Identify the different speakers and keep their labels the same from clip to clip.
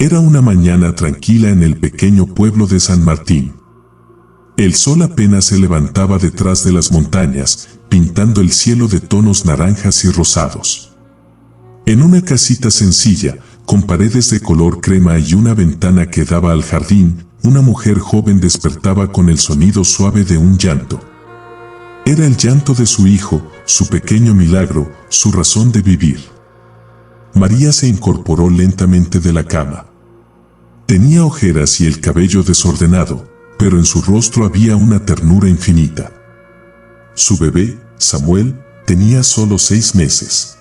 Speaker 1: Era una mañana tranquila en el pequeño pueblo de San Martín. El sol apenas se levantaba detrás de las montañas, pintando el cielo de tonos naranjas y rosados. En una casita sencilla, con paredes de color crema y una ventana que daba al jardín, una mujer joven despertaba con el sonido suave de un llanto. Era el llanto de su hijo, su pequeño milagro, su razón de vivir. María se incorporó lentamente de la cama. Tenía ojeras y el cabello desordenado, pero en su rostro había una ternura infinita. Su bebé, Samuel, tenía solo 6 meses.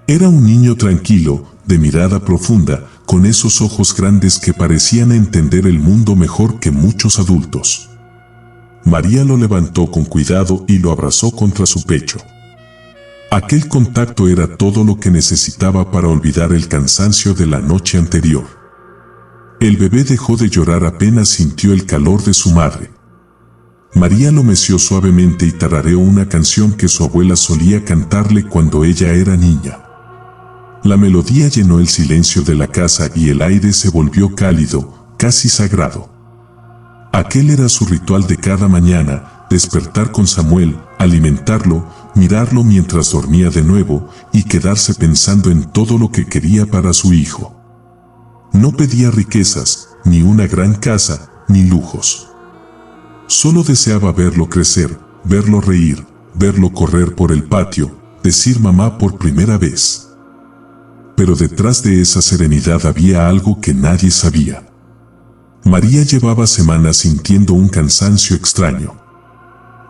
Speaker 1: Era un niño tranquilo, de mirada profunda, con esos ojos grandes que parecían entender el mundo mejor que muchos adultos. María lo levantó con cuidado y lo abrazó contra su pecho. Aquel contacto era todo lo que necesitaba para olvidar el cansancio de la noche anterior. El bebé dejó de llorar apenas sintió el calor de su madre. María lo meció suavemente y tarareó una canción que su abuela solía cantarle cuando ella era niña. La melodía llenó el silencio de la casa y el aire se volvió cálido, casi sagrado. Aquel era su ritual de cada mañana, despertar con Samuel, alimentarlo, mirarlo mientras dormía de nuevo y quedarse pensando en todo lo que quería para su hijo. No pedía riquezas, ni una gran casa, ni lujos. Solo deseaba verlo crecer, verlo reír, verlo correr por el patio, decir mamá por primera vez. Pero detrás de esa serenidad había algo que nadie sabía. María llevaba semanas sintiendo un cansancio extraño.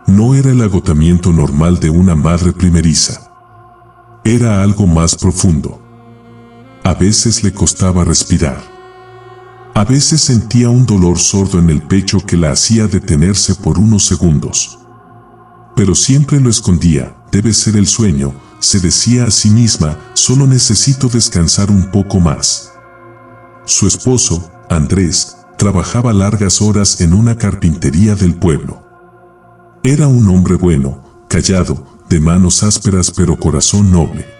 Speaker 1: No era el agotamiento normal de una madre primeriza. Era algo más profundo. A veces le costaba respirar. A veces sentía un dolor sordo en el pecho que la hacía detenerse por unos segundos. Pero siempre lo escondía, debe ser el sueño, se decía a sí misma, solo necesito descansar un poco más. Su esposo, Andrés, trabajaba largas horas en una carpintería del pueblo. Era un hombre bueno, callado, de manos ásperas pero corazón noble.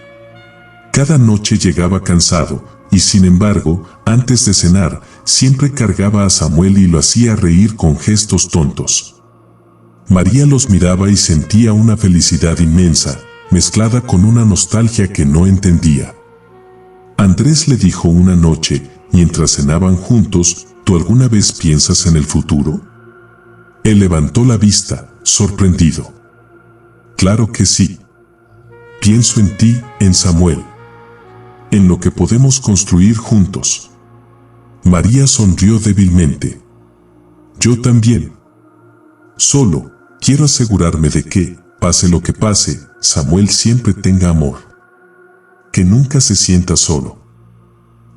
Speaker 1: Cada noche llegaba cansado, y sin embargo, antes de cenar, siempre cargaba a Samuel y lo hacía reír con gestos tontos. María los miraba y sentía una felicidad inmensa, mezclada con una nostalgia que no entendía. Andrés le dijo una noche, mientras cenaban juntos, ¿tú alguna vez piensas en el futuro? Él levantó la vista, sorprendido. Claro que sí. Pienso en ti, en Samuel. En lo que podemos construir juntos. María sonrió débilmente. Yo también. Solo, quiero asegurarme de que, pase lo que pase, Samuel siempre tenga amor. Que nunca se sienta solo.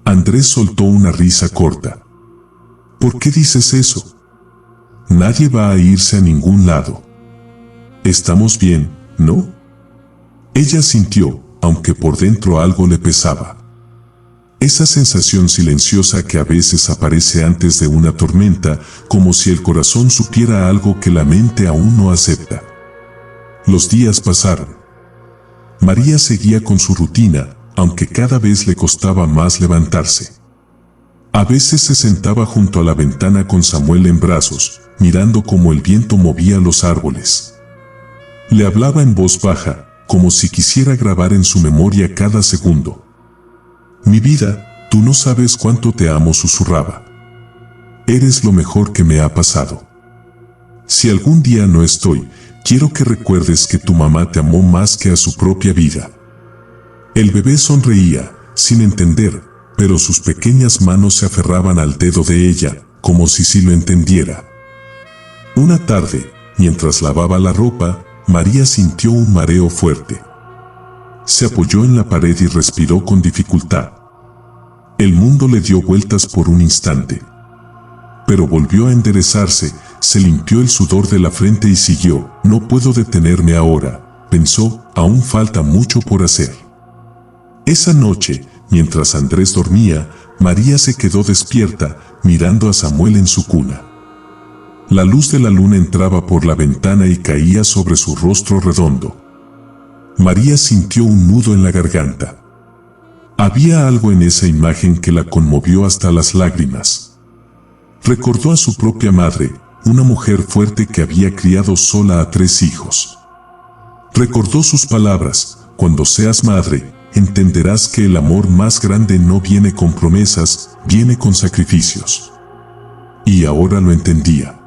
Speaker 1: Andrés soltó una risa corta. ¿Por qué dices eso? Nadie va a irse a ningún lado. Estamos bien, ¿no? Ella sintió, aunque por dentro algo le pesaba. Esa sensación silenciosa que a veces aparece antes de una tormenta, como si el corazón supiera algo que la mente aún no acepta. Los días pasaron. María seguía con su rutina, aunque cada vez le costaba más levantarse. A veces se sentaba junto a la ventana con Samuel en brazos, mirando cómo el viento movía los árboles. Le hablaba en voz baja, como si quisiera grabar en su memoria cada segundo. Mi vida, tú no sabes cuánto te amo, susurraba. Eres lo mejor que me ha pasado. Si algún día no estoy, quiero que recuerdes que tu mamá te amó más que a su propia vida. El bebé sonreía, sin entender, pero sus pequeñas manos se aferraban al dedo de ella, como si sí lo entendiera. Una tarde, mientras lavaba la ropa, María sintió un mareo fuerte. Se apoyó en la pared y respiró con dificultad. El mundo le dio vueltas por un instante. Pero volvió a enderezarse, se limpió el sudor de la frente y siguió. No puedo detenerme ahora, pensó, aún falta mucho por hacer. Esa noche, mientras Andrés dormía, María se quedó despierta, mirando a Samuel en su cuna. La luz de la luna entraba por la ventana y caía sobre su rostro redondo. María sintió un nudo en la garganta. Había algo en esa imagen que la conmovió hasta las lágrimas. Recordó a su propia madre, una mujer fuerte que había criado sola a 3 hijos. Recordó sus palabras: cuando seas madre, entenderás que el amor más grande no viene con promesas, viene con sacrificios. Y ahora lo entendía.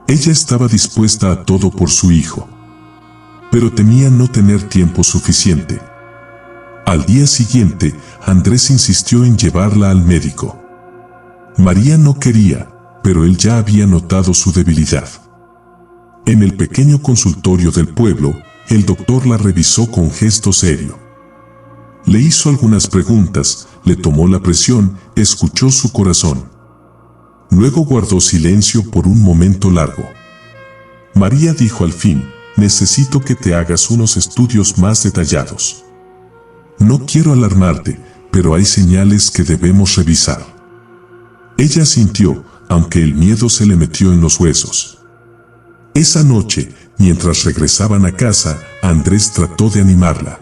Speaker 1: Ella estaba dispuesta a todo por su hijo, pero temía no tener tiempo suficiente. Al día siguiente, Andrés insistió en llevarla al médico. María no quería, pero él ya había notado su debilidad. En el pequeño consultorio del pueblo, el doctor la revisó con gesto serio. Le hizo algunas preguntas, le tomó la presión, escuchó su corazón. Luego guardó silencio por un momento largo. María dijo al fin: necesito que te hagas unos estudios más detallados. No quiero alarmarte, pero hay señales que debemos revisar. Ella sintió, aunque el miedo se le metió en los huesos. Esa noche, mientras regresaban a casa, Andrés trató de animarla.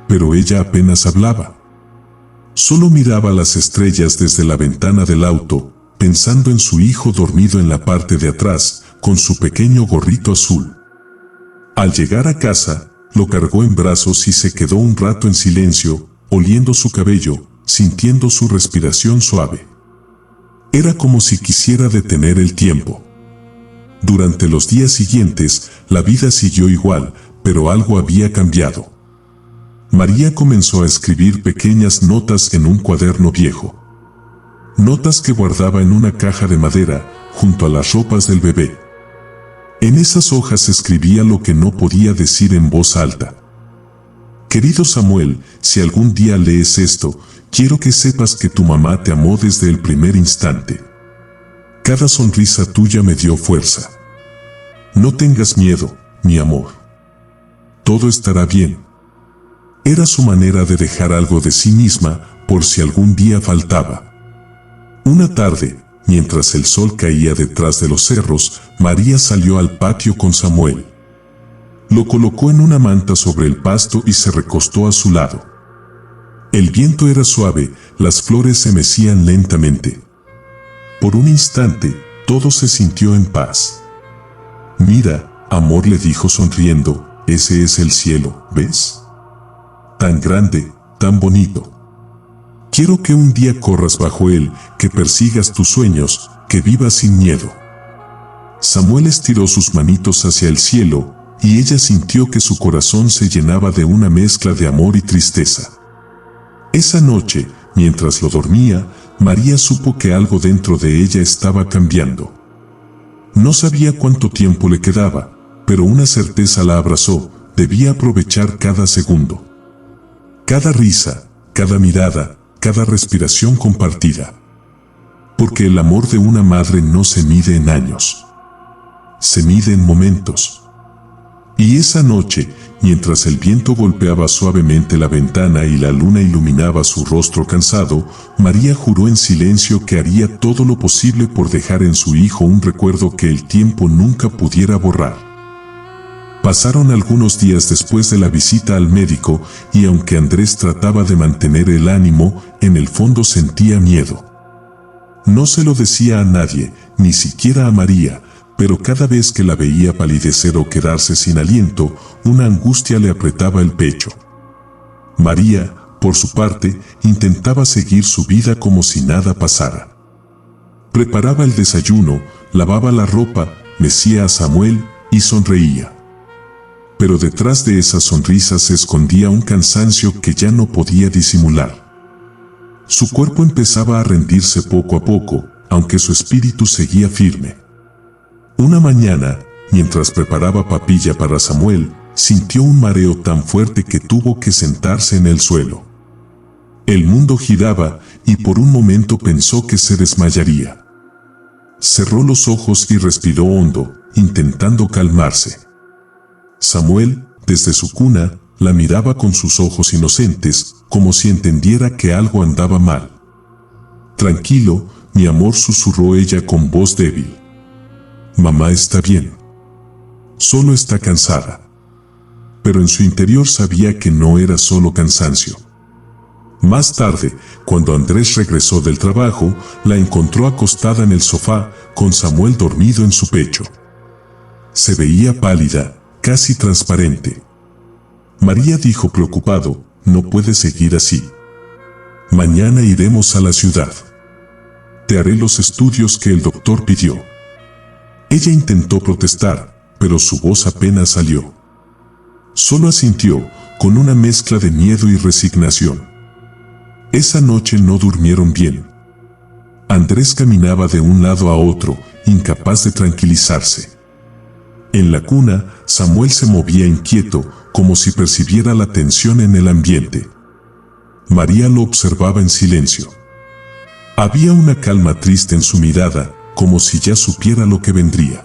Speaker 1: Pero ella apenas hablaba. Solo miraba las estrellas desde la ventana del auto, pensando en su hijo dormido en la parte de atrás, con su pequeño gorrito azul. Al llegar a casa, lo cargó en brazos y se quedó un rato en silencio, oliendo su cabello, sintiendo su respiración suave. Era como si quisiera detener el tiempo. Durante los días siguientes, la vida siguió igual, pero algo había cambiado. María comenzó a escribir pequeñas notas en un cuaderno viejo. Notas que guardaba en una caja de madera, junto a las ropas del bebé. En esas hojas escribía lo que no podía decir en voz alta. Querido Samuel, si algún día lees esto, quiero que sepas que tu mamá te amó desde el primer instante. Cada sonrisa tuya me dio fuerza. No tengas miedo, mi amor. Todo estará bien. Era su manera de dejar algo de sí misma, por si algún día faltaba. Una tarde, mientras el sol caía detrás de los cerros, María salió al patio con Samuel. Lo colocó en una manta sobre el pasto y se recostó a su lado. El viento era suave, las flores se mecían lentamente. Por un instante, todo se sintió en paz. Mira, amor, le dijo sonriendo, ese es el cielo, ¿ves? Tan grande, tan bonito. Quiero que un día corras bajo él, que persigas tus sueños, que vivas sin miedo. Samuel estiró sus manitos hacia el cielo, y ella sintió que su corazón se llenaba de una mezcla de amor y tristeza. Esa noche, mientras lo dormía, María supo que algo dentro de ella estaba cambiando. No sabía cuánto tiempo le quedaba, pero una certeza la abrazó: debía aprovechar cada segundo. Cada risa, cada mirada, cada respiración compartida. Porque el amor de una madre no se mide en años. Se mide en momentos. Y esa noche, mientras el viento golpeaba suavemente la ventana y la luna iluminaba su rostro cansado, María juró en silencio que haría todo lo posible por dejar en su hijo un recuerdo que el tiempo nunca pudiera borrar. Pasaron algunos días después de la visita al médico, y aunque Andrés trataba de mantener el ánimo, en el fondo sentía miedo. No se lo decía a nadie, ni siquiera a María, pero cada vez que la veía palidecer o quedarse sin aliento, una angustia le apretaba el pecho. María, por su parte, intentaba seguir su vida como si nada pasara. Preparaba el desayuno, lavaba la ropa, mecía a Samuel y sonreía. Pero detrás de esa sonrisa se escondía un cansancio que ya no podía disimular. Su cuerpo empezaba a rendirse poco a poco, aunque su espíritu seguía firme. Una mañana, mientras preparaba papilla para Samuel, sintió un mareo tan fuerte que tuvo que sentarse en el suelo. El mundo giraba y por un momento pensó que se desmayaría. Cerró los ojos y respiró hondo, intentando calmarse. Samuel, desde su cuna, la miraba con sus ojos inocentes, como si entendiera que algo andaba mal. Tranquilo, mi amor, susurró ella con voz débil. Mamá está bien. Solo está cansada. Pero en su interior sabía que no era solo cansancio. Más tarde, cuando Andrés regresó del trabajo, la encontró acostada en el sofá, con Samuel dormido en su pecho. Se veía pálida, casi transparente. María dijo preocupado: no puede seguir así. Mañana iremos a la ciudad. Te haré los estudios que el doctor pidió. Ella intentó protestar, pero su voz apenas salió. Solo asintió, con una mezcla de miedo y resignación. Esa noche no durmieron bien. Andrés caminaba de un lado a otro, incapaz de tranquilizarse. En la cuna, Samuel se movía inquieto, como si percibiera la tensión en el ambiente. María lo observaba en silencio. Había una calma triste en su mirada, como si ya supiera lo que vendría.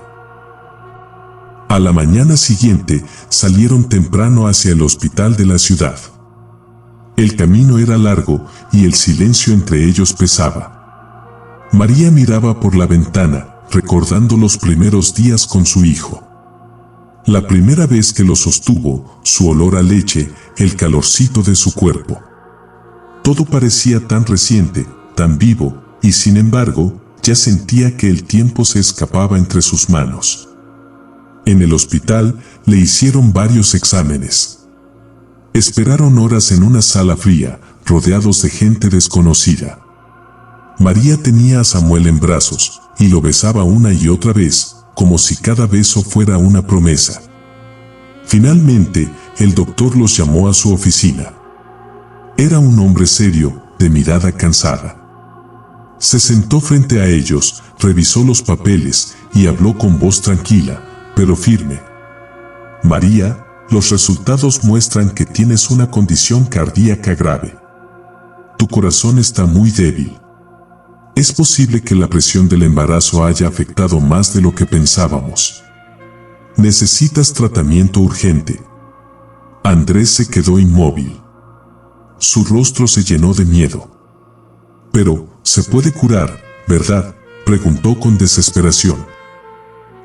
Speaker 1: A la mañana siguiente, salieron temprano hacia el hospital de la ciudad. El camino era largo y el silencio entre ellos pesaba. María miraba por la ventana, recordando los primeros días con su hijo. La primera vez que lo sostuvo, su olor a leche, el calorcito de su cuerpo. Todo parecía tan reciente, tan vivo, y sin embargo, ya sentía que el tiempo se escapaba entre sus manos. En el hospital, le hicieron varios exámenes. Esperaron horas en una sala fría, rodeados de gente desconocida. María tenía a Samuel en brazos, y lo besaba una y otra vez, como si cada beso fuera una promesa. Finalmente, el doctor los llamó a su oficina. Era un hombre serio, de mirada cansada. Se sentó frente a ellos, revisó los papeles y habló con voz tranquila, pero firme. María, los resultados muestran que tienes una condición cardíaca grave. Tu corazón está muy débil. Es posible que la presión del embarazo haya afectado más de lo que pensábamos. Necesitas tratamiento urgente. Andrés se quedó inmóvil. Su rostro se llenó de miedo. Pero, ¿se puede curar, verdad?, preguntó con desesperación.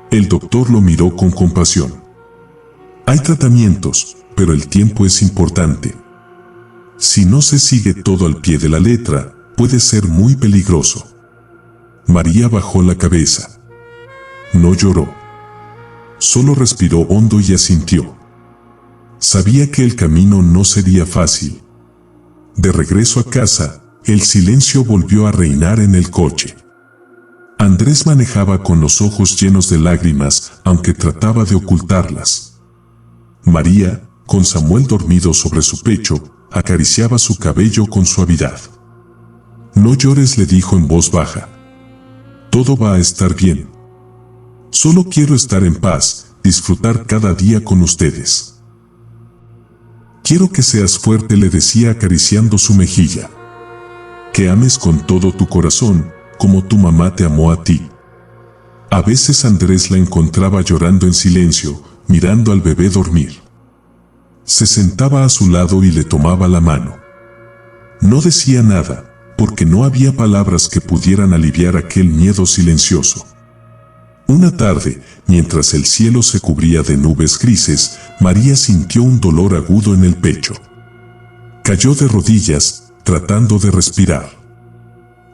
Speaker 1: El doctor lo miró con compasión. Hay tratamientos, pero el tiempo es importante. Si no se sigue todo al pie de la letra, puede ser muy peligroso. María bajó la cabeza. No lloró. Solo respiró hondo y asintió. Sabía que el camino no sería fácil. De regreso a casa, el silencio volvió a reinar en el coche. Andrés manejaba con los ojos llenos de lágrimas, aunque trataba de ocultarlas. María, con Samuel dormido sobre su pecho, acariciaba su cabello con suavidad. No llores, le dijo en voz baja. Todo va a estar bien. Solo quiero estar en paz, disfrutar cada día con ustedes. Quiero que seas fuerte, le decía acariciando su mejilla. Que ames con todo tu corazón, como tu mamá te amó a ti. A veces Andrés la encontraba llorando en silencio, mirando al bebé dormir. Se sentaba a su lado y le tomaba la mano. No decía nada, porque no había palabras que pudieran aliviar aquel miedo silencioso. Una tarde, mientras el cielo se cubría de nubes grises, María sintió un dolor agudo en el pecho. Cayó de rodillas, tratando de respirar.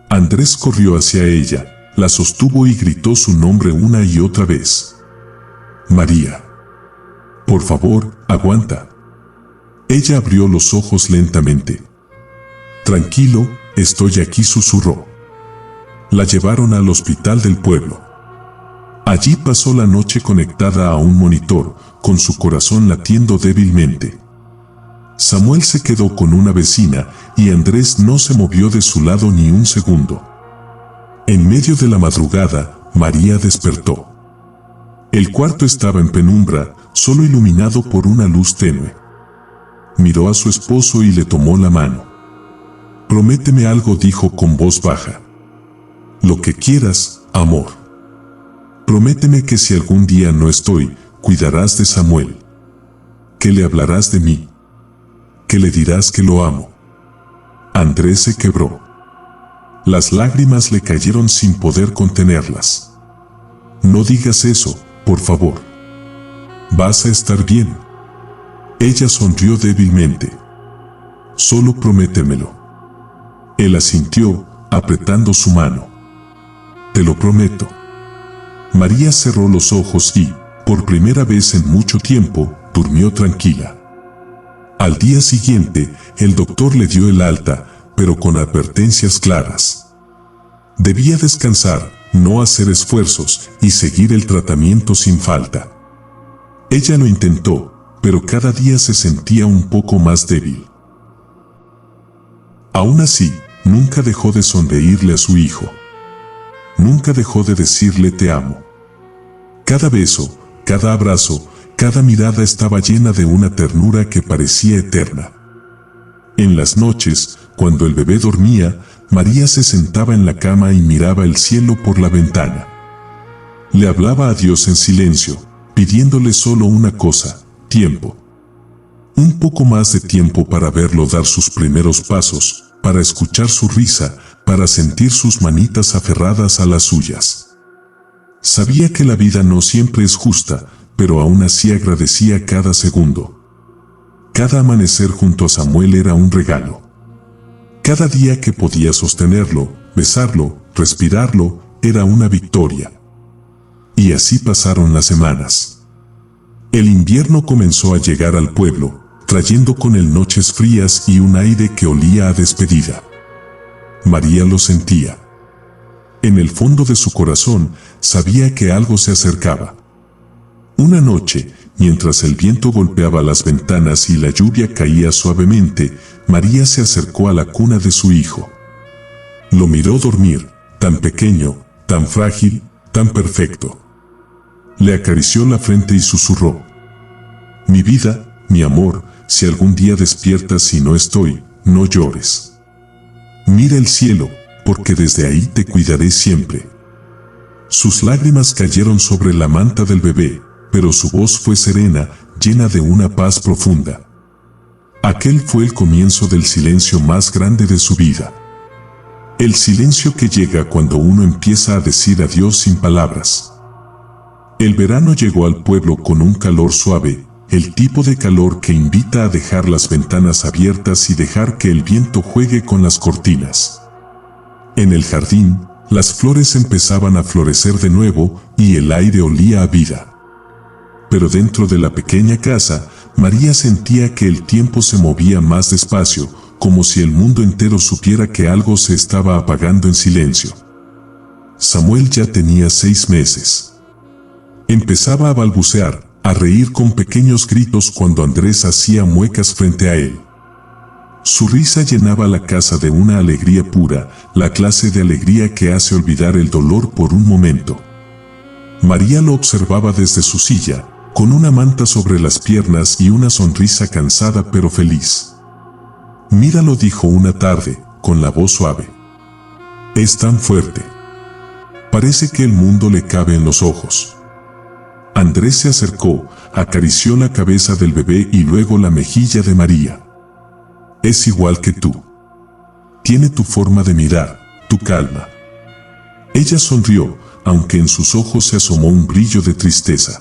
Speaker 1: Andrés corrió hacia ella, la sostuvo y gritó su nombre una y otra vez. María. Por favor, aguanta. Ella abrió los ojos lentamente. Tranquilo, estoy aquí, susurró. La llevaron al hospital del pueblo. Allí pasó la noche conectada a un monitor, con su corazón latiendo débilmente. Samuel se quedó con una vecina y Andrés no se movió de su lado ni un segundo. En medio de la madrugada, María despertó. El cuarto estaba en penumbra, solo iluminado por una luz tenue. Miró a su esposo y le tomó la mano. Prométeme algo, dijo con voz baja. Lo que quieras, amor. Prométeme que si algún día no estoy, cuidarás de Samuel. Que le hablarás de mí. Que le dirás que lo amo. Andrés se quebró. Las lágrimas le cayeron sin poder contenerlas. No digas eso, por favor. Vas a estar bien. Ella sonrió débilmente. Solo prométemelo. Él asintió, apretando su mano. «Te lo prometo». María cerró los ojos y, por primera vez en mucho tiempo, durmió tranquila. Al día siguiente, el doctor le dio el alta, pero con advertencias claras. Debía descansar, no hacer esfuerzos y seguir el tratamiento sin falta. Ella lo intentó, pero cada día se sentía un poco más débil. Aún así, nunca dejó de sonreírle a su hijo. Nunca dejó de decirle te amo. Cada beso, cada abrazo, cada mirada estaba llena de una ternura que parecía eterna. En las noches, cuando el bebé dormía, María se sentaba en la cama y miraba el cielo por la ventana. Le hablaba a Dios en silencio, pidiéndole solo una cosa: tiempo. Un poco más de tiempo para verlo dar sus primeros pasos, para escuchar su risa, para sentir sus manitas aferradas a las suyas. Sabía que la vida no siempre es justa, pero aún así agradecía cada segundo. Cada amanecer junto a Samuel era un regalo. Cada día que podía sostenerlo, besarlo, respirarlo, era una victoria. Y así pasaron las semanas. El invierno comenzó a llegar al pueblo, trayendo con él noches frías y un aire que olía a despedida. María lo sentía. En el fondo de su corazón, sabía que algo se acercaba. Una noche, mientras el viento golpeaba las ventanas y la lluvia caía suavemente, María se acercó a la cuna de su hijo. Lo miró dormir, tan pequeño, tan frágil, tan perfecto. Le acarició la frente y susurró: «Mi vida, mi amor, si algún día despiertas y no estoy, no llores. Mira el cielo, porque desde ahí te cuidaré siempre». Sus lágrimas cayeron sobre la manta del bebé, pero su voz fue serena, llena de una paz profunda. Aquel fue el comienzo del silencio más grande de su vida. El silencio que llega cuando uno empieza a decir adiós sin palabras. El verano llegó al pueblo con un calor suave, el tipo de calor que invita a dejar las ventanas abiertas y dejar que el viento juegue con las cortinas. En el jardín, las flores empezaban a florecer de nuevo y el aire olía a vida. Pero dentro de la pequeña casa, María sentía que el tiempo se movía más despacio, como si el mundo entero supiera que algo se estaba apagando en silencio. Samuel ya tenía 6 meses. Empezaba a balbucear, a reír con pequeños gritos cuando Andrés hacía muecas frente a él. Su risa llenaba la casa de una alegría pura, la clase de alegría que hace olvidar el dolor por un momento. María lo observaba desde su silla, con una manta sobre las piernas y una sonrisa cansada pero feliz. «Míralo», dijo una tarde, con la voz suave. «Es tan fuerte. Parece que el mundo le cabe en los ojos». Andrés se acercó, acarició la cabeza del bebé y luego la mejilla de María. «Es igual que tú. Tiene tu forma de mirar, tu calma». Ella sonrió, aunque en sus ojos se asomó un brillo de tristeza.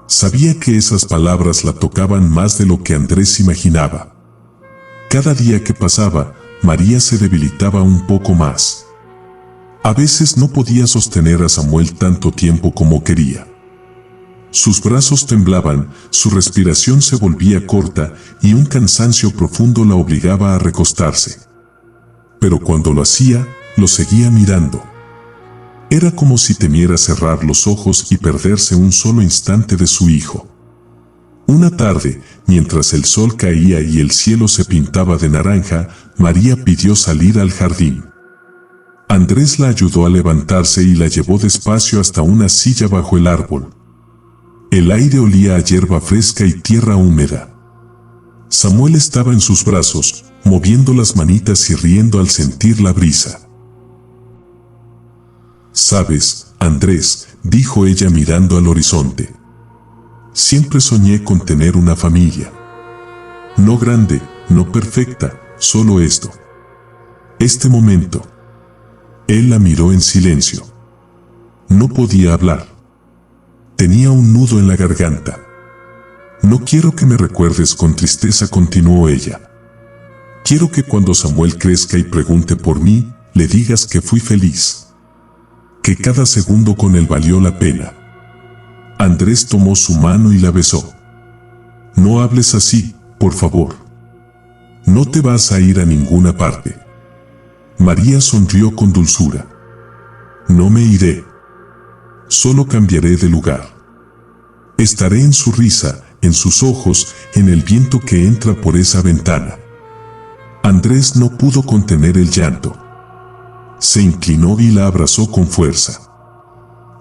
Speaker 1: Sabía que esas palabras la tocaban más de lo que Andrés imaginaba. Cada día que pasaba, María se debilitaba un poco más. A veces no podía sostener a Samuel tanto tiempo como quería. Sus brazos temblaban, su respiración se volvía corta y un cansancio profundo la obligaba a recostarse. Pero cuando lo hacía, lo seguía mirando. Era como si temiera cerrar los ojos y perderse un solo instante de su hijo. Una tarde, mientras el sol caía y el cielo se pintaba de naranja, María pidió salir al jardín. Andrés la ayudó a levantarse y la llevó despacio hasta una silla bajo el árbol. El aire olía a hierba fresca y tierra húmeda. Samuel estaba en sus brazos, moviendo las manitas y riendo al sentir la brisa. «¿Sabes, Andrés?», dijo ella mirando al horizonte. «Siempre soñé con tener una familia. No grande, no perfecta, solo esto. Este momento». Él la miró en silencio. No podía hablar. Tenía un nudo en la garganta. «No quiero que me recuerdes con tristeza», continuó ella. Quiero que cuando Samuel crezca y pregunte por mí, le digas que fui feliz. Que cada segundo con él valió la pena. Andrés tomó su mano y la besó. No hables así, por favor. No te vas a ir a ninguna parte. María sonrió con dulzura. No me iré. Solo cambiaré de lugar. Estaré en su risa, en sus ojos, en el viento que entra por esa ventana. Andrés no pudo contener el llanto. Se inclinó y la abrazó con fuerza.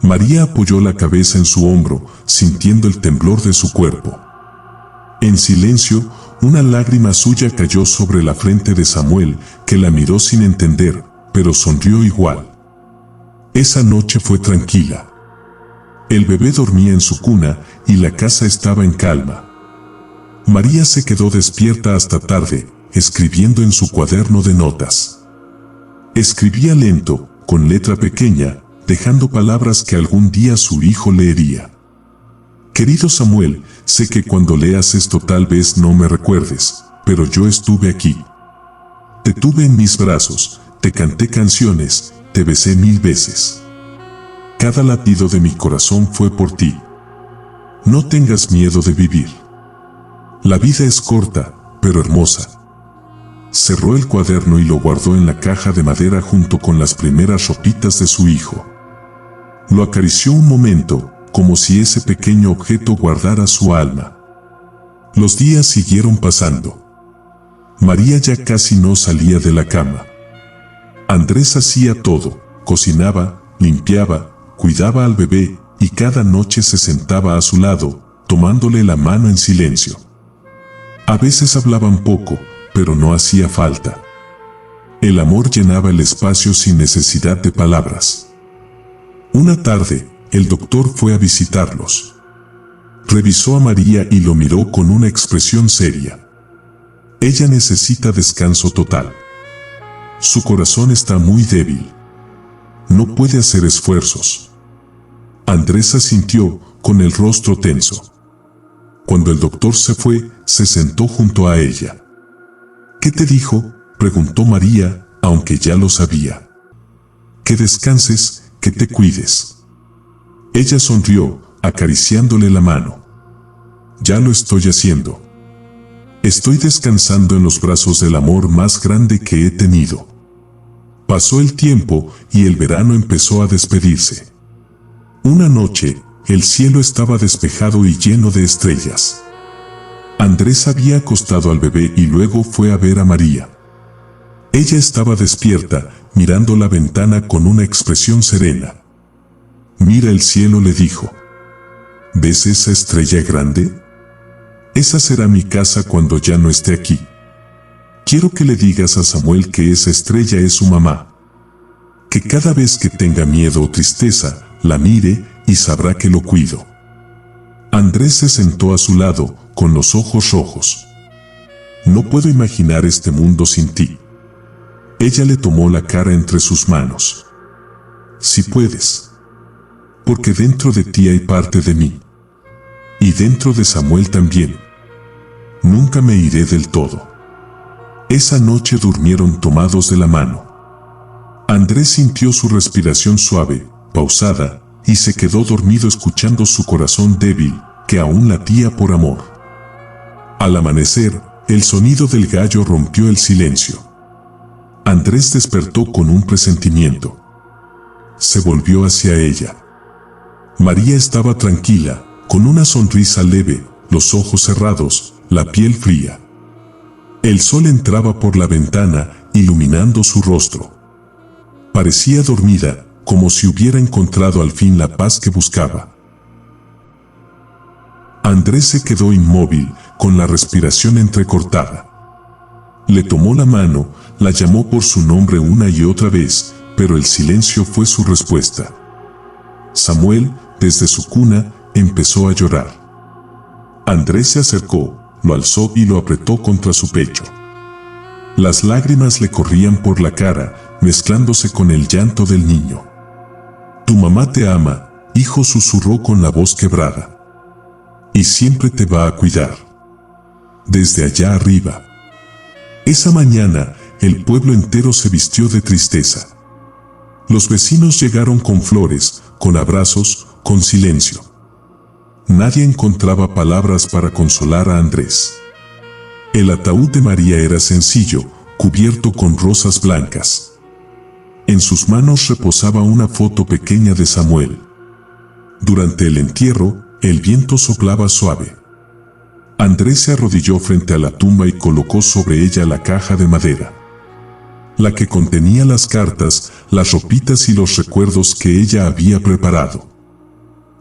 Speaker 1: María apoyó la cabeza en su hombro, sintiendo el temblor de su cuerpo. En silencio, una lágrima suya cayó sobre la frente de Samuel, que la miró sin entender, pero sonrió igual. Esa noche fue tranquila. El bebé dormía en su cuna y la casa estaba en calma. María se quedó despierta hasta tarde, escribiendo en su cuaderno de notas. Escribía lento, con letra pequeña, dejando palabras que algún día su hijo leería. Querido Samuel, sé que cuando leas esto tal vez no me recuerdes, pero yo estuve aquí. Te tuve en mis brazos, te canté canciones, te besé 1000 veces. Cada latido de mi corazón fue por ti. No tengas miedo de vivir. La vida es corta, pero hermosa. Cerró el cuaderno y lo guardó en la caja de madera junto con las primeras ropitas de su hijo. Lo acarició un momento, como si ese pequeño objeto guardara su alma. Los días siguieron pasando. María ya casi no salía de la cama. Andrés hacía todo, cocinaba, limpiaba, cuidaba al bebé, y cada noche se sentaba a su lado, tomándole la mano en silencio. A veces hablaban poco, pero no hacía falta. El amor llenaba el espacio sin necesidad de palabras. Una tarde, el doctor fue a visitarlos. Revisó a María y lo miró con una expresión seria. Ella necesita descanso total. Su corazón está muy débil. No puede hacer esfuerzos. Andrés asintió, con el rostro tenso. Cuando el doctor se fue, se sentó junto a ella. ¿Qué te dijo?, preguntó María, aunque ya lo sabía. Que descanses, que te cuides. Ella sonrió, acariciándole la mano. Ya lo estoy haciendo. Estoy descansando en los brazos del amor más grande que he tenido. Pasó el tiempo y el verano empezó a despedirse. Una noche, el cielo estaba despejado y lleno de estrellas. Andrés había acostado al bebé y luego fue a ver a María. Ella estaba despierta, mirando la ventana con una expresión serena. Mira el cielo, le dijo. ¿Ves esa estrella grande? Esa será mi casa cuando ya no esté aquí. Quiero que le digas a Samuel que esa estrella es su mamá. Que cada vez que tenga miedo o tristeza, la mire y sabrá que lo cuido. Andrés se sentó a su lado, con los ojos rojos. No puedo imaginar este mundo sin ti. Ella le tomó la cara entre sus manos. Si puedes. Porque dentro de ti hay parte de mí. Y dentro de Samuel también. Nunca me iré del todo. Esa noche durmieron tomados de la mano. Andrés sintió su respiración suave, pausada, y se quedó dormido escuchando su corazón débil, que aún latía por amor. Al amanecer, el sonido del gallo rompió el silencio. Andrés despertó con un presentimiento. Se volvió hacia ella. María estaba tranquila, con una sonrisa leve, los ojos cerrados, la piel fría. El sol entraba por la ventana, iluminando su rostro. Parecía dormida, como si hubiera encontrado al fin la paz que buscaba. Andrés se quedó inmóvil, con la respiración entrecortada. Le tomó la mano, la llamó por su nombre una y otra vez, pero el silencio fue su respuesta. Samuel, desde su cuna, empezó a llorar. Andrés se acercó, lo alzó y lo apretó contra su pecho. Las lágrimas le corrían por la cara, mezclándose con el llanto del niño. Tu mamá te ama, hijo, susurró con la voz quebrada. Y siempre te va a cuidar. Desde allá arriba. Esa mañana, el pueblo entero se vistió de tristeza. Los vecinos llegaron con flores, con abrazos, con silencio. Nadie encontraba palabras para consolar a Andrés. El ataúd de María era sencillo, cubierto con rosas blancas. En sus manos reposaba una foto pequeña de Samuel. Durante el entierro, el viento soplaba suave. Andrés se arrodilló frente a la tumba y colocó sobre ella la caja de madera. La que contenía las cartas, las ropitas y los recuerdos que ella había preparado.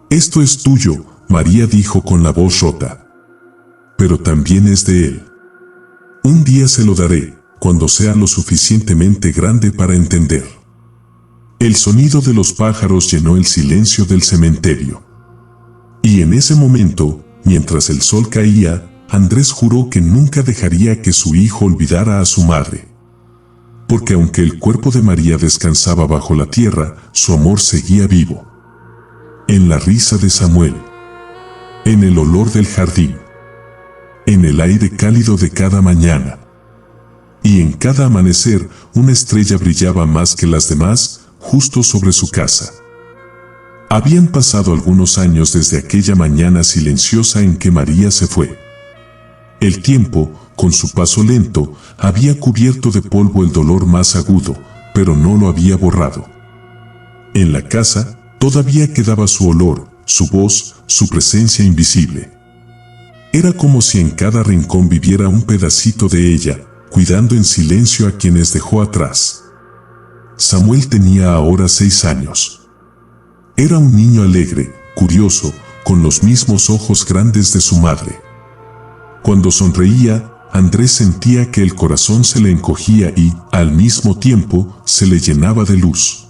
Speaker 1: «Esto es tuyo», María dijo con la voz rota. «Pero también es de él. Un día se lo daré, cuando sea lo suficientemente grande para entender». El sonido de los pájaros llenó el silencio del cementerio. Y en ese momento, mientras el sol caía, Andrés juró que nunca dejaría que su hijo olvidara a su madre. Porque aunque el cuerpo de María descansaba bajo la tierra, su amor seguía vivo. En la risa de Samuel, en el olor del jardín, en el aire cálido de cada mañana. Y en cada amanecer, una estrella brillaba más que las demás, justo sobre su casa. Habían pasado algunos años desde aquella mañana silenciosa en que María se fue. El tiempo, con su paso lento, había cubierto de polvo el dolor más agudo, pero no lo había borrado. En la casa, todavía quedaba su olor, su voz, su presencia invisible. Era como si en cada rincón viviera un pedacito de ella, cuidando en silencio a quienes dejó atrás. Samuel tenía ahora 6 años. Era un niño alegre, curioso, con los mismos ojos grandes de su madre. Cuando sonreía, Andrés sentía que el corazón se le encogía y, al mismo tiempo, se le llenaba de luz.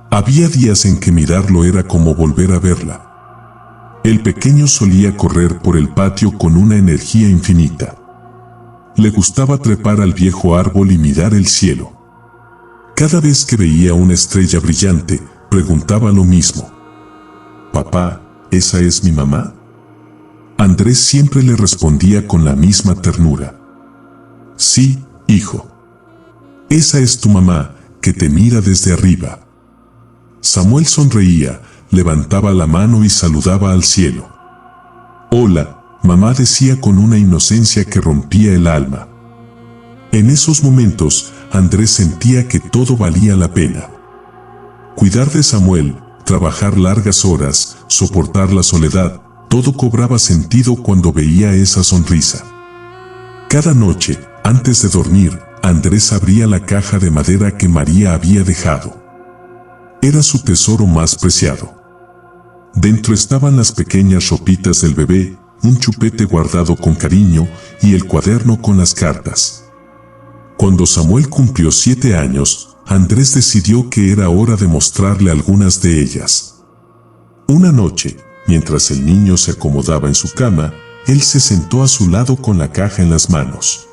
Speaker 1: Había días en que mirarlo era como volver a verla. El pequeño solía correr por el patio con una energía infinita. Le gustaba trepar al viejo árbol y mirar el cielo. Cada vez que veía una estrella brillante, preguntaba lo mismo. «Papá, ¿esa es mi mamá?». Andrés siempre le respondía con la misma ternura. «Sí, hijo. Esa es tu mamá, que te mira desde arriba». Samuel sonreía, levantaba la mano y saludaba al cielo. «Hola», mamá decía con una inocencia que rompía el alma. En esos momentos, Andrés sentía que todo valía la pena. Cuidar de Samuel, trabajar largas horas, soportar la soledad, todo cobraba sentido cuando veía esa sonrisa. Cada noche, antes de dormir, Andrés abría la caja de madera que María había dejado. Era su tesoro más preciado. Dentro estaban las pequeñas ropitas del bebé, un chupete guardado con cariño y el cuaderno con las cartas. Cuando Samuel cumplió 7 años, Andrés decidió que era hora de mostrarle algunas de ellas. Una noche, mientras el niño se acomodaba en su cama, él se sentó a su lado con la caja en las manos.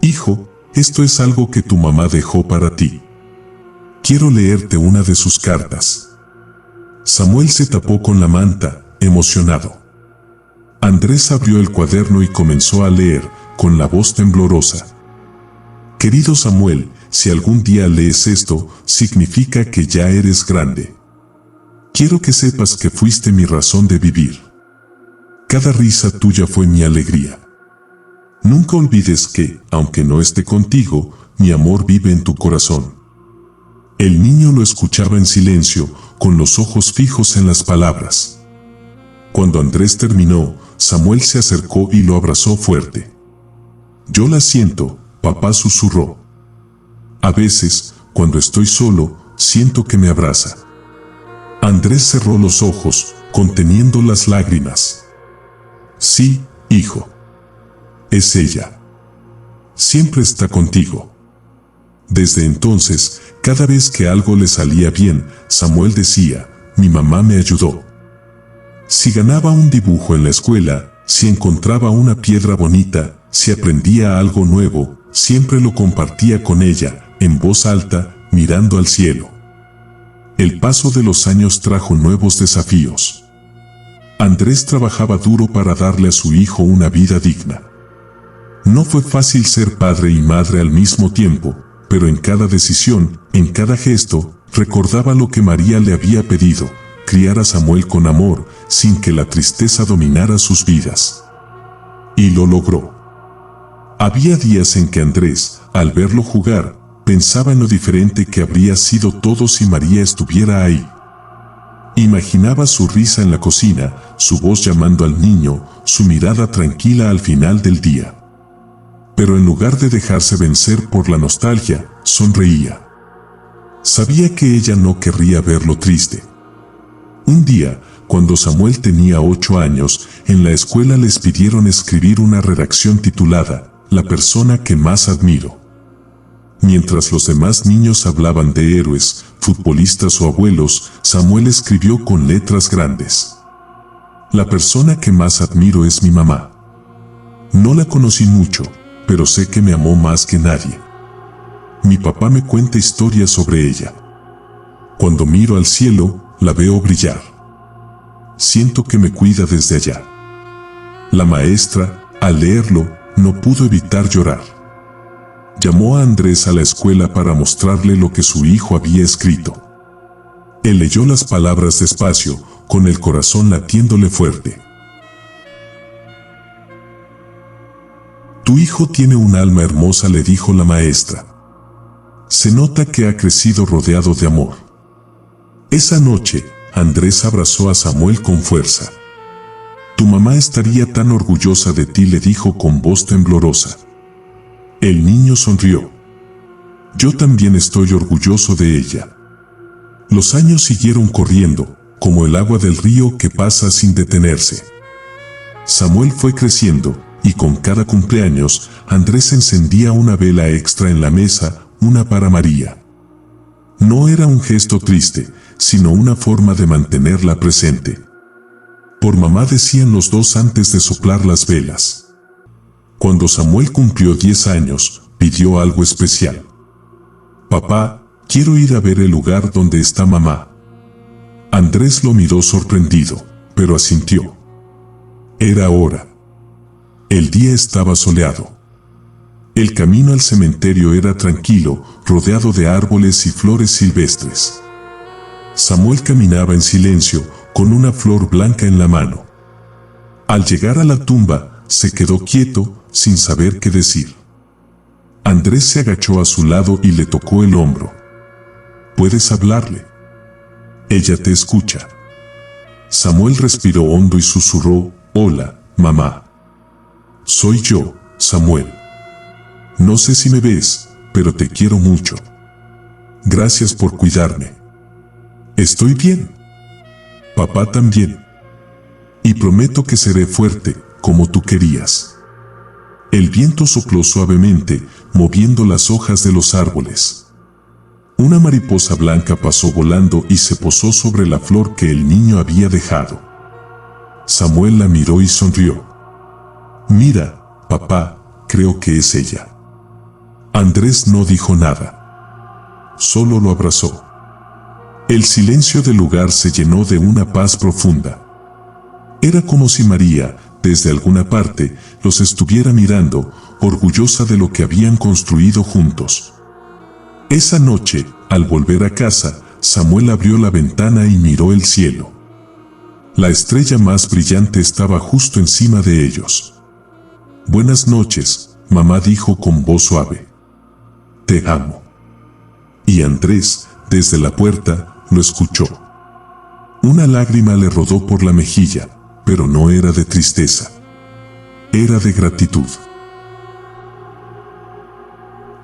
Speaker 1: «Hijo, esto es algo que tu mamá dejó para ti. Quiero leerte una de sus cartas». Samuel se tapó con la manta, emocionado. Andrés abrió el cuaderno y comenzó a leer, con la voz temblorosa. «Querido Samuel, si algún día lees esto, significa que ya eres grande. Quiero que sepas que fuiste mi razón de vivir. Cada risa tuya fue mi alegría. Nunca olvides que, aunque no esté contigo, mi amor vive en tu corazón». El niño lo escuchaba en silencio, con los ojos fijos en las palabras. Cuando Andrés terminó, Samuel se acercó y lo abrazó fuerte. «Yo la siento», papá susurró. «A veces, cuando estoy solo, siento que me abraza». Andrés cerró los ojos, conteniendo las lágrimas. «Sí, hijo. Es ella. Siempre está contigo». Desde entonces, cada vez que algo le salía bien, Samuel decía, «Mi mamá me ayudó». Si ganaba un dibujo en la escuela, si encontraba una piedra bonita, si aprendía algo nuevo, siempre lo compartía con ella, en voz alta, mirando al cielo. El paso de los años trajo nuevos desafíos. Andrés trabajaba duro para darle a su hijo una vida digna. No fue fácil ser padre y madre al mismo tiempo, pero en cada decisión, en cada gesto, recordaba lo que María le había pedido: criar a Samuel con amor, sin que la tristeza dominara sus vidas. Y lo logró. Había días en que Andrés, al verlo jugar, pensaba en lo diferente que habría sido todo si María estuviera ahí. Imaginaba su risa en la cocina, su voz llamando al niño, su mirada tranquila al final del día. Pero en lugar de dejarse vencer por la nostalgia, sonreía. Sabía que ella no querría verlo triste. Un día, cuando Samuel tenía 8 años, en la escuela les pidieron escribir una redacción titulada "La persona que más admiro". Mientras los demás niños hablaban de héroes, futbolistas o abuelos, Samuel escribió con letras grandes: "La persona que más admiro es mi mamá. No la conocí mucho, pero sé que me amó más que nadie. Mi papá me cuenta historias sobre ella. Cuando miro al cielo, la veo brillar. Siento que me cuida desde allá". La maestra, al leerlo, no pudo evitar llorar. Llamó a Andrés a la escuela para mostrarle lo que su hijo había escrito. Él leyó las palabras despacio, con el corazón latiéndole fuerte. «Tu hijo tiene un alma hermosa», le dijo la maestra. «Se nota que ha crecido rodeado de amor». Esa noche, Andrés abrazó a Samuel con fuerza. «Tu mamá estaría tan orgullosa de ti», le dijo con voz temblorosa. El niño sonrió. «Yo también estoy orgulloso de ella». Los años siguieron corriendo, como el agua del río que pasa sin detenerse. Samuel fue creciendo, y con cada cumpleaños, Andrés encendía una vela extra en la mesa, una para María. No era un gesto triste, sino una forma de mantenerla presente. «Por mamá», decían los dos antes de soplar las velas. Cuando Samuel cumplió 10 años, pidió algo especial. «Papá, quiero ir a ver el lugar donde está mamá». Andrés lo miró sorprendido, pero asintió. Era hora. El día estaba soleado. El camino al cementerio era tranquilo, rodeado de árboles y flores silvestres. Samuel caminaba en silencio, con una flor blanca en la mano. Al llegar a la tumba, se quedó quieto, sin saber qué decir. Andrés se agachó a su lado y le tocó el hombro. «Puedes hablarle. Ella te escucha». Samuel respiró hondo y susurró: «Hola, mamá. Soy yo, Samuel. No sé si me ves, pero te quiero mucho. Gracias por cuidarme. Estoy bien. Papá también. Y prometo que seré fuerte, como tú querías». El viento sopló suavemente, moviendo las hojas de los árboles. Una mariposa blanca pasó volando y se posó sobre la flor que el niño había dejado. Samuel la miró y sonrió. «Mira, papá, creo que es ella». Andrés no dijo nada. Solo lo abrazó. El silencio del lugar se llenó de una paz profunda. Era como si María, desde alguna parte, los estuviera mirando, orgullosa de lo que habían construido juntos. Esa noche, al volver a casa, Samuel abrió la ventana y miró el cielo. La estrella más brillante estaba justo encima de ellos. «Buenas noches», mamá dijo con voz suave. «Te amo». Y Andrés, desde la puerta, lo escuchó. Una lágrima le rodó por la mejilla, pero no era de tristeza. Era de gratitud.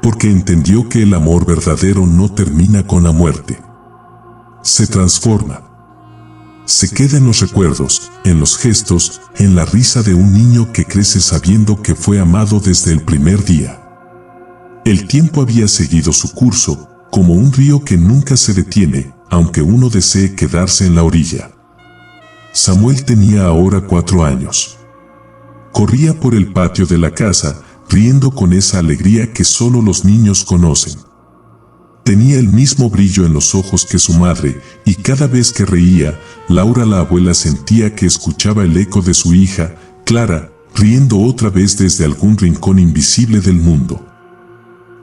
Speaker 1: Porque entendió que el amor verdadero no termina con la muerte. Se transforma. Se queda en los recuerdos, en los gestos, en la risa de un niño que crece sabiendo que fue amado desde el primer día. El tiempo había seguido su curso, como un río que nunca se detiene, aunque uno desee quedarse en la orilla. Samuel tenía ahora 4 años. Corría por el patio de la casa, riendo con esa alegría que solo los niños conocen. Tenía el mismo brillo en los ojos que su madre, y cada vez que reía, Laura la abuela sentía que escuchaba el eco de su hija, Clara, riendo otra vez desde algún rincón invisible del mundo.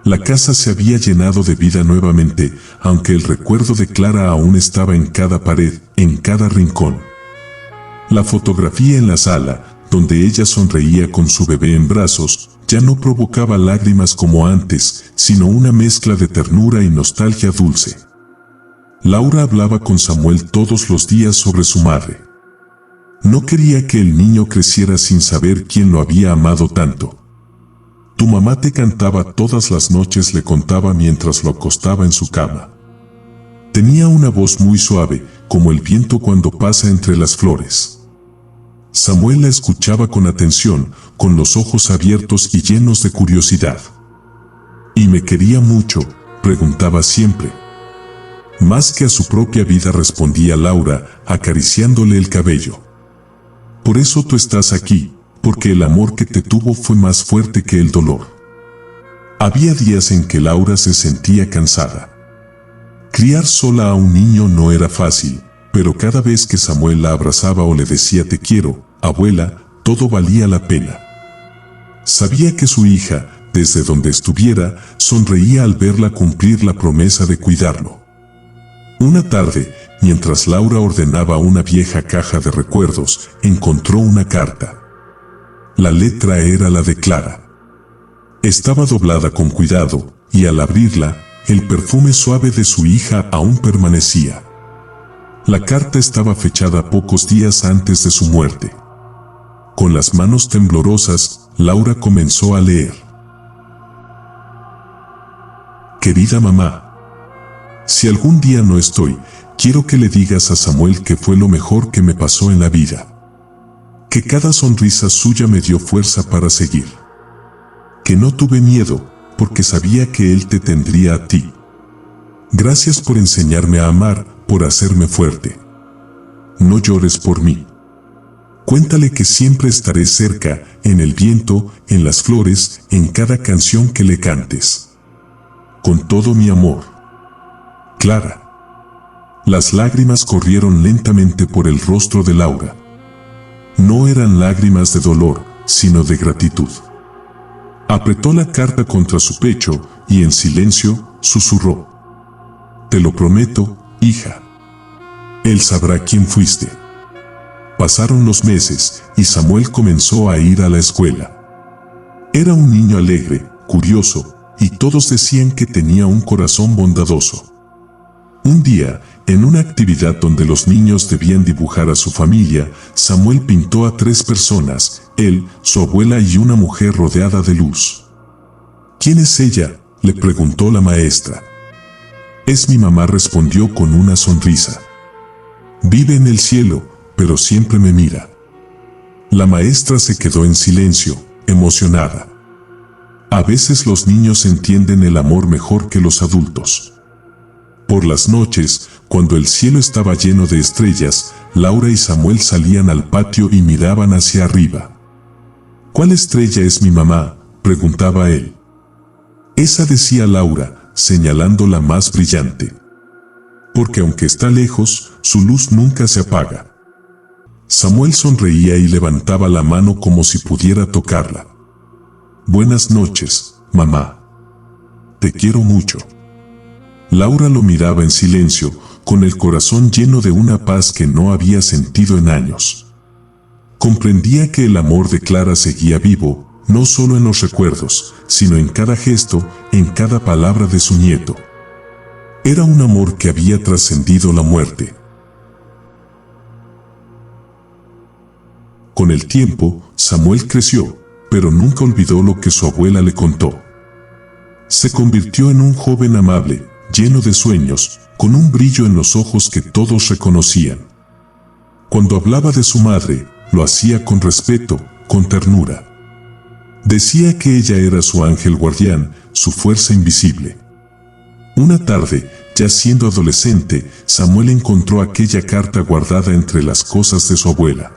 Speaker 1: La casa se había llenado de vida nuevamente, aunque el recuerdo de Clara aún estaba en cada pared, en cada rincón. La fotografía en la sala, donde ella sonreía con su bebé en brazos, ya no provocaba lágrimas como antes, sino una mezcla de ternura y nostalgia dulce. Laura hablaba con Samuel todos los días sobre su madre. No quería que el niño creciera sin saber quién lo había amado tanto. Tu mamá te cantaba todas las noches, le contaba mientras lo acostaba en su cama. Tenía una voz muy suave, como el viento cuando pasa entre las flores. Samuel la escuchaba con atención, con los ojos abiertos y llenos de curiosidad. ¿Y me quería mucho?, preguntaba siempre. Más que a su propia vida, respondía Laura, acariciándole el cabello. Por eso tú estás aquí, porque el amor que te tuvo fue más fuerte que el dolor. Había días en que Laura se sentía cansada. Criar sola a un niño no era fácil, pero cada vez que Samuel la abrazaba o le decía te quiero, abuela, todo valía la pena. Sabía que su hija, desde donde estuviera, sonreía al verla cumplir la promesa de cuidarlo. Una tarde, mientras Laura ordenaba una vieja caja de recuerdos, encontró una carta. La letra era la de Clara. Estaba doblada con cuidado, y al abrirla, el perfume suave de su hija aún permanecía. La carta estaba fechada pocos días antes de su muerte. Con las manos temblorosas, Laura comenzó a leer. Querida mamá, si algún día no estoy, quiero que le digas a Samuel que fue lo mejor que me pasó en la vida. Que cada sonrisa suya me dio fuerza para seguir. Que no tuve miedo, porque sabía que él te tendría a ti. Gracias por enseñarme a amar, por hacerme fuerte. No llores por mí. Cuéntale que siempre estaré cerca, en el viento, en las flores, en cada canción que le cantes. Con todo mi amor. Clara. Las lágrimas corrieron lentamente por el rostro de Laura. No eran lágrimas de dolor, sino de gratitud. Apretó la carta contra su pecho y en silencio susurró. Te lo prometo, hija. Él sabrá quién fuiste. Pasaron los meses y Samuel comenzó a ir a la escuela. Era un niño alegre, curioso, y todos decían que tenía un corazón bondadoso. Un día, en una actividad donde los niños debían dibujar a su familia, Samuel pintó a 3 personas, él, su abuela y una mujer rodeada de luz. ¿Quién es ella?, le preguntó la maestra. Es mi mamá, respondió con una sonrisa. Vive en el cielo, pero siempre me mira. La maestra se quedó en silencio, emocionada. A veces los niños entienden el amor mejor que los adultos. Por las noches, cuando el cielo estaba lleno de estrellas, Laura y Samuel salían al patio y miraban hacia arriba. ¿Cuál estrella es mi mamá?, preguntaba él. Esa, decía Laura, señalando la más brillante. Porque aunque está lejos, su luz nunca se apaga. Samuel sonreía y levantaba la mano como si pudiera tocarla. Buenas noches, mamá. Te quiero mucho. Laura lo miraba en silencio, con el corazón lleno de una paz que no había sentido en años. Comprendía que el amor de Clara seguía vivo, no solo en los recuerdos, sino en cada gesto, en cada palabra de su nieto. Era un amor que había trascendido la muerte. Con el tiempo, Samuel creció, pero nunca olvidó lo que su abuela le contó. Se convirtió en un joven amable, lleno de sueños, con un brillo en los ojos que todos reconocían. Cuando hablaba de su madre, lo hacía con respeto, con ternura. Decía que ella era su ángel guardián, su fuerza invisible. Una tarde, ya siendo adolescente, Samuel encontró aquella carta guardada entre las cosas de su abuela.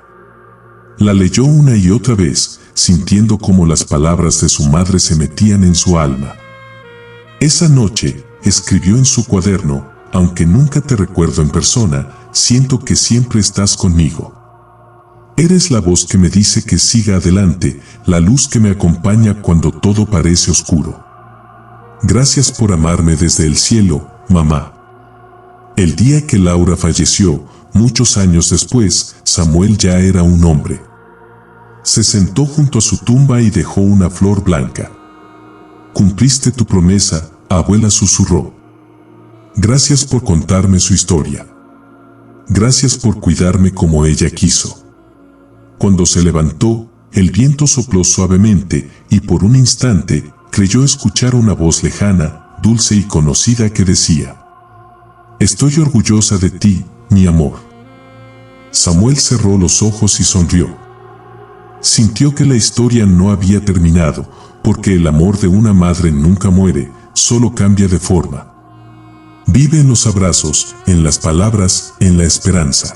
Speaker 1: La leyó una y otra vez, sintiendo cómo las palabras de su madre se metían en su alma. Esa noche, escribió en su cuaderno: aunque nunca te recuerdo en persona, siento que siempre estás conmigo. Eres la voz que me dice que siga adelante, la luz que me acompaña cuando todo parece oscuro. Gracias por amarme desde el cielo, mamá. El día que Laura falleció, muchos años después, Samuel ya era un hombre. Se sentó junto a su tumba y dejó una flor blanca. Cumpliste tu promesa, abuela susurró. Gracias por contarme su historia. Gracias por cuidarme como ella quiso. Cuando se levantó, el viento sopló suavemente y por un instante creyó escuchar una voz lejana, dulce y conocida que decía: Estoy orgullosa de ti, mi amor. Samuel cerró los ojos y sonrió. Sintió que la historia no había terminado, porque el amor de una madre nunca muere, solo cambia de forma. Vive en los abrazos, en las palabras, en la esperanza.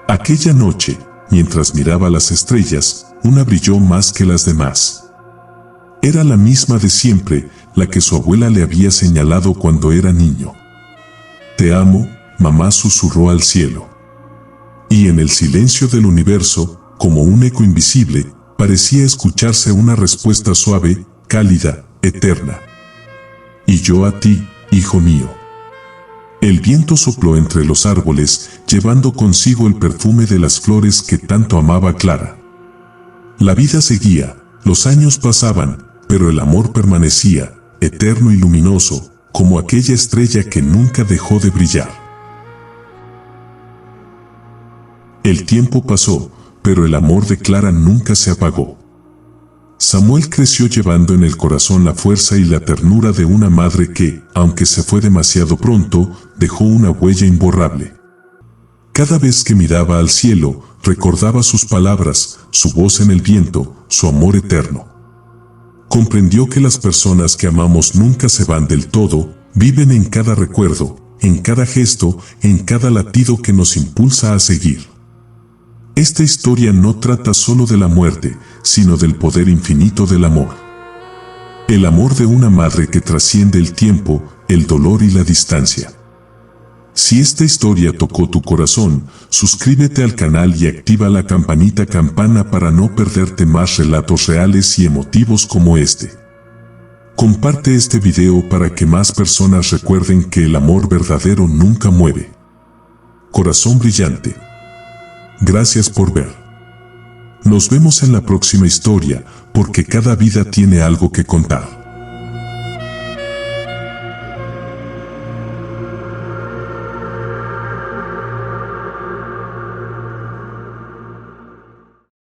Speaker 1: Aquella noche, mientras miraba las estrellas, una brilló más que las demás. Era la misma de siempre, la que su abuela le había señalado cuando era niño. Te amo, mamá, susurró al cielo. Y en el silencio del universo, como un eco invisible, parecía escucharse una respuesta suave, cálida, eterna. Y yo a ti, hijo mío. El viento sopló entre los árboles, llevando consigo el perfume de las flores que tanto amaba Clara. La vida seguía, los años pasaban, pero el amor permanecía, eterno y luminoso, como aquella estrella que nunca dejó de brillar. El tiempo pasó, pero el amor de Clara nunca se apagó. Samuel creció llevando en el corazón la fuerza y la ternura de una madre que, aunque se fue demasiado pronto, dejó una huella imborrable. Cada vez que miraba al cielo, recordaba sus palabras, su voz en el viento, su amor eterno. Comprendió que las personas que amamos nunca se van del todo, viven en cada recuerdo, en cada gesto, en cada latido que nos impulsa a seguir. Esta historia no trata solo de la muerte, sino del poder infinito del amor. El amor de una madre que trasciende el tiempo, el dolor y la distancia. Si esta historia tocó tu corazón, suscríbete al canal y activa la campana para no perderte más relatos reales y emotivos como este. Comparte este video para que más personas recuerden que el amor verdadero nunca muere. Corazón brillante. Gracias por ver. Nos vemos en la próxima historia, porque cada vida tiene algo que contar.